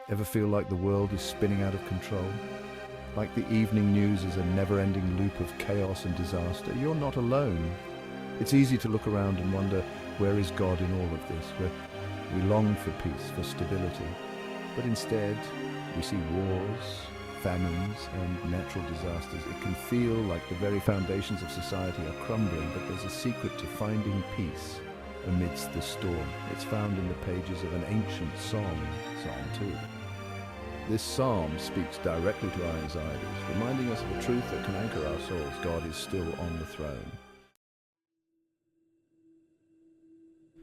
Ever feel like the world is spinning out of control? Like the evening news is a never-ending loop of chaos and disaster? You're not alone. It's easy to look around and wonder, where is God in all of this? We long for peace, for stability. But instead, we see wars, famines, and natural disasters. It can feel like the very foundations of society are crumbling, but there's a secret to finding peace amidst the storm. It's found in the pages of an ancient psalm, Psalm 2. This psalm speaks directly to our anxieties, reminding us of a truth that can anchor our souls. God is still on the throne.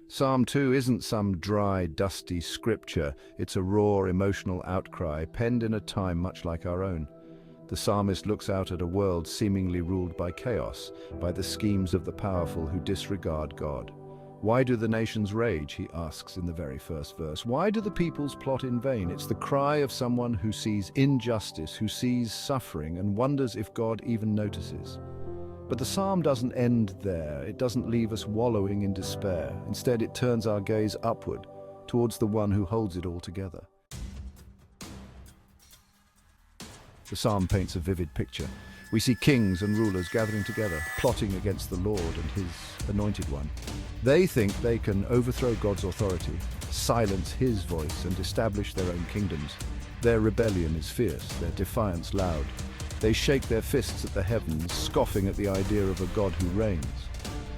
Psalm 2 isn't some dry, dusty scripture. It's a raw, emotional outcry, penned in a time much like our own. The psalmist looks out at a world seemingly ruled by chaos, by the schemes of the powerful who disregard God. Why do the nations rage, he asks in the very first verse. Why do the peoples plot in vain? It's the cry of someone who sees injustice, who sees suffering, and wonders if God even notices. But the psalm doesn't end there. It doesn't leave us wallowing in despair. Instead, it turns our gaze upward, towards the one who holds it all together. The psalm paints a vivid picture. We see kings and rulers gathering together, plotting against the Lord and his anointed one. They think they can overthrow God's authority, silence his voice, and establish their own kingdoms. Their rebellion is fierce, their defiance loud. They shake their fists at the heavens, scoffing at the idea of a God who reigns.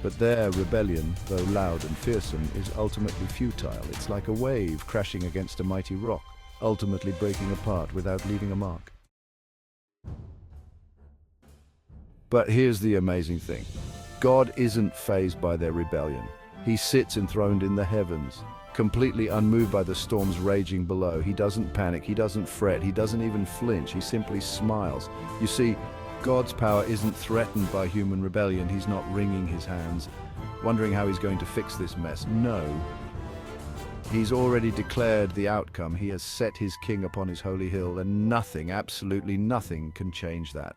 But their rebellion, though loud and fearsome, is ultimately futile. It's like a wave crashing against a mighty rock, ultimately breaking apart without leaving a mark. But here's the amazing thing. God isn't fazed by their rebellion. He sits enthroned in the heavens, completely unmoved by the storms raging below. He doesn't panic, he doesn't fret, he doesn't even flinch, he simply smiles. You see, God's power isn't threatened by human rebellion. He's not wringing his hands, wondering how he's going to fix this mess. No. He's already declared the outcome. He has set his king upon his holy hill, and nothing, absolutely nothing, can change that.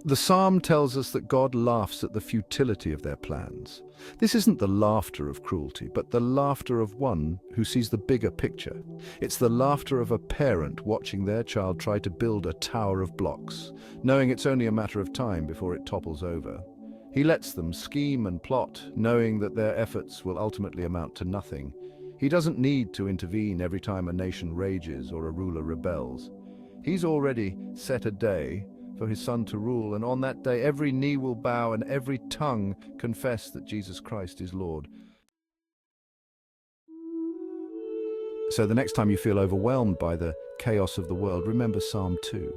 The psalm tells us that God laughs at the futility of their plans. This isn't the laughter of cruelty, but the laughter of one who sees the bigger picture. It's the laughter of a parent watching their child try to build a tower of blocks, knowing it's only a matter of time before it topples over. He lets them scheme and plot, knowing that their efforts will ultimately amount to nothing. He doesn't need to intervene every time a nation rages or a ruler rebels. He's already set a day for his son to rule, and on that day every knee will bow and every tongue confess that Jesus Christ is Lord. So the next time you feel overwhelmed by the chaos of the world, remember Psalm 2.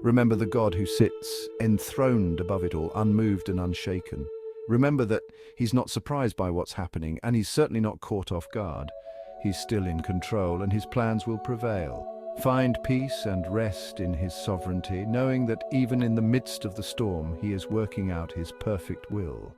Remember the God who sits enthroned above it all, unmoved and unshaken. Remember that he's not surprised by what's happening, and he's certainly not caught off guard. He's still in control, and his plans will prevail. Find peace and rest in his sovereignty, knowing that even in the midst of the storm, he is working out his perfect will.